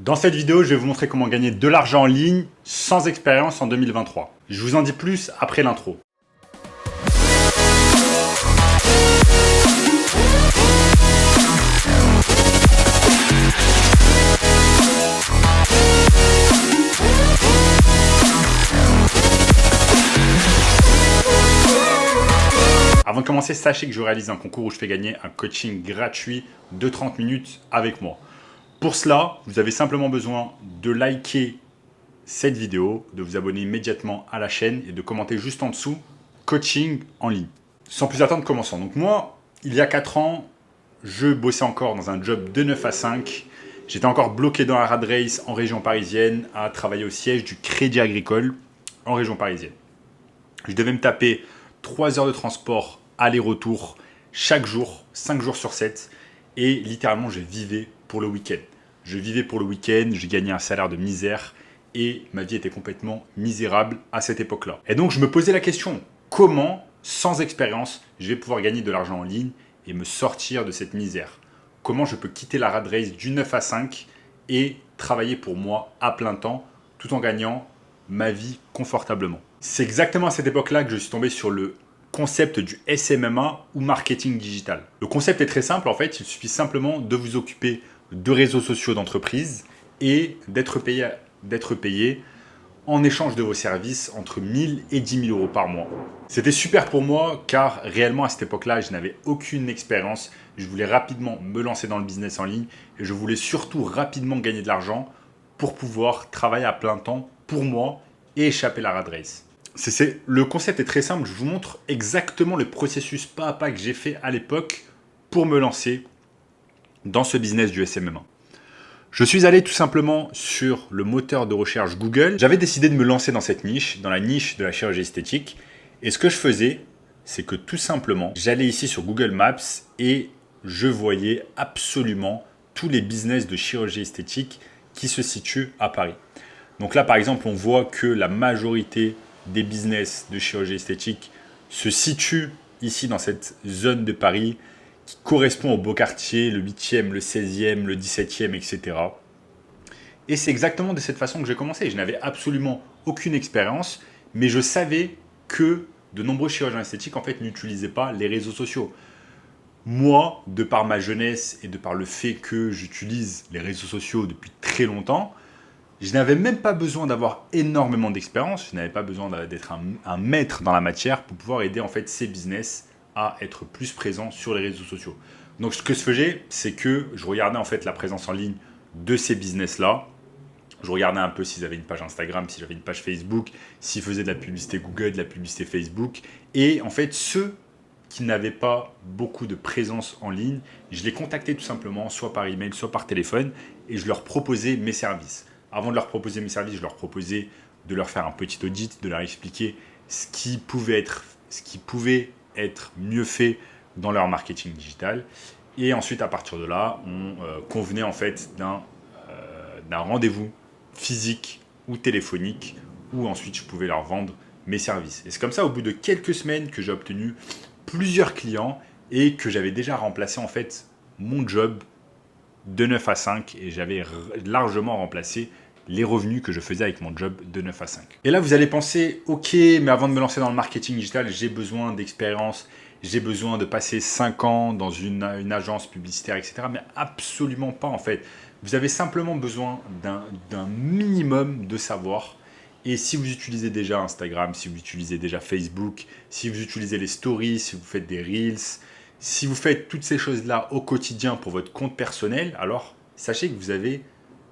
Dans cette vidéo, je vais vous montrer comment gagner de l'argent en ligne sans expérience en 2023. Je vous en dis plus après l'intro. Avant de commencer, sachez que je réalise un concours où je fais gagner un coaching gratuit de 30 minutes avec moi. Pour cela, vous avez simplement besoin de liker cette vidéo, de vous abonner immédiatement à la chaîne et de commenter juste en dessous « coaching en ligne ». Sans plus attendre, commençons. Donc moi, il y a 4 ans, je bossais encore dans un job de 9 à 5. J'étais encore bloqué dans la rat race en région parisienne à travailler au siège du Crédit Agricole en région parisienne. Je devais me taper 3 heures de transport aller-retour chaque jour, 5 jours sur 7. Et littéralement, je vivais pour le week-end. Je vivais pour le week-end, je gagnais un salaire de misère et ma vie était complètement misérable à cette époque-là. Et donc, je me posais la question, comment, sans expérience, je vais pouvoir gagner de l'argent en ligne et me sortir de cette misère? Comment je peux quitter la rat race du 9 à 5 et travailler pour moi à plein temps tout en gagnant ma vie confortablement? C'est exactement à cette époque-là que je suis tombé sur le concept du SMMA ou marketing digital. Le concept est très simple en fait, il suffit simplement de vous occuper de réseaux sociaux d'entreprise et d'être payé en échange de vos services entre 1000 et 10 000 euros par mois. C'était super pour moi car réellement à cette époque-là, je n'avais aucune expérience. Je voulais rapidement me lancer dans le business en ligne et je voulais surtout rapidement gagner de l'argent pour pouvoir travailler à plein temps pour moi et échapper à la rat race. Le concept est très simple, je vous montre exactement le processus pas à pas que j'ai fait à l'époque pour me lancer dans ce business du SMMA. Je suis allé tout simplement sur le moteur de recherche Google. J'avais décidé de me lancer dans cette niche, dans la niche de la chirurgie esthétique. Et ce que je faisais, c'est que tout simplement, j'allais ici sur Google Maps et je voyais absolument tous les business de chirurgie esthétique qui se situent à Paris. Donc là, par exemple, on voit que la majorité des business de chirurgie esthétique se situent ici dans cette zone de Paris qui correspond au beau quartier, le 8e, le 16e, le 17e, etc. Et c'est exactement de cette façon que j'ai commencé. Je n'avais absolument aucune expérience, mais je savais que de nombreux chirurgiens esthétiques en fait n'utilisaient pas les réseaux sociaux. Moi, de par ma jeunesse et de par le fait que j'utilise les réseaux sociaux depuis très longtemps, je n'avais même pas besoin d'avoir énormément d'expérience, je n'avais pas besoin d'être un maître dans la matière pour pouvoir aider en fait ces business à être plus présents sur les réseaux sociaux. Donc ce que je faisais, c'est que je regardais en fait la présence en ligne de ces business-là. Je regardais un peu s'ils avaient une page Instagram, s'ils avaient une page Facebook, s'ils faisaient de la publicité Google, de la publicité Facebook. Et en fait, ceux qui n'avaient pas beaucoup de présence en ligne, je les contactais tout simplement, soit par email, soit par téléphone, et je leur proposais mes services. Avant de leur proposer mes services, je leur proposais de leur faire un petit audit, de leur expliquer ce qui pouvait être mieux fait dans leur marketing digital. Et ensuite, à partir de là, on convenait en fait d'un rendez-vous physique ou téléphonique où ensuite je pouvais leur vendre mes services. Et c'est comme ça, au bout de quelques semaines, que j'ai obtenu plusieurs clients et que j'avais déjà remplacé en fait mon job de 9 à 5 et j'avais largement remplacé les revenus que je faisais avec mon job de 9 à 5. Et là, vous allez penser, ok, mais avant de me lancer dans le marketing digital, j'ai besoin d'expérience, j'ai besoin de passer 5 ans dans une agence publicitaire, etc. Mais absolument pas en fait. Vous avez simplement besoin d'un minimum de savoir. Et si vous utilisez déjà Instagram, si vous utilisez déjà Facebook, si vous utilisez les stories, si vous faites des reels, si vous faites toutes ces choses-là au quotidien pour votre compte personnel, alors sachez que vous avez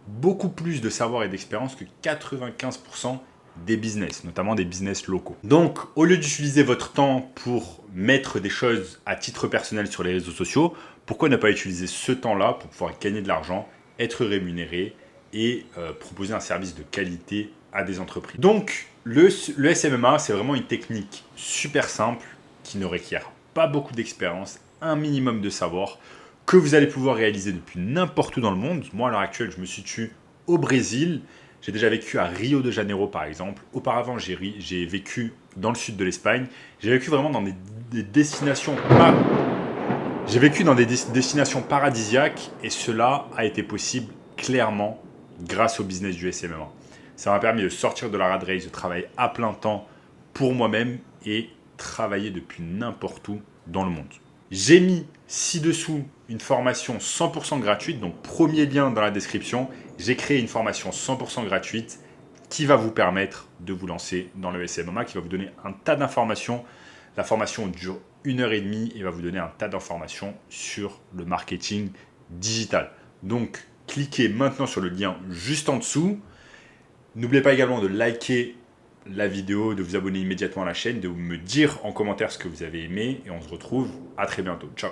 beaucoup plus de savoir et d'expérience que 95% des business, notamment des business locaux. Donc, au lieu d'utiliser votre temps pour mettre des choses à titre personnel sur les réseaux sociaux, pourquoi ne pas utiliser ce temps-là pour pouvoir gagner de l'argent, être rémunéré et proposer un service de qualité à des entreprises. Donc, le SMMA, c'est vraiment une technique super simple qui ne requiert pas beaucoup d'expérience, un minimum de savoir que vous allez pouvoir réaliser depuis n'importe où dans le monde. Moi, à l'heure actuelle, je me situe au Brésil. J'ai déjà vécu à Rio de Janeiro, par exemple. Auparavant, j'ai vécu dans le sud de l'Espagne. J'ai vécu vraiment dans des destinations destinations paradisiaques et cela a été possible clairement grâce au business du SMMA. Ça m'a permis de sortir de la rat race, de travailler à plein temps pour moi-même et travailler depuis n'importe où dans le monde. J'ai mis ci-dessous une formation 100% gratuite, donc premier lien dans la description. J'ai créé une formation 100% gratuite qui va vous permettre de vous lancer dans le SMMA, qui va vous donner un tas d'informations. La formation dure 1h30 et va vous donner un tas d'informations sur le marketing digital. Donc, cliquez maintenant sur le lien juste en dessous. N'oubliez pas également de liker la vidéo, de vous abonner immédiatement à la chaîne, de me dire en commentaire ce que vous avez aimé et on se retrouve à très bientôt. Ciao.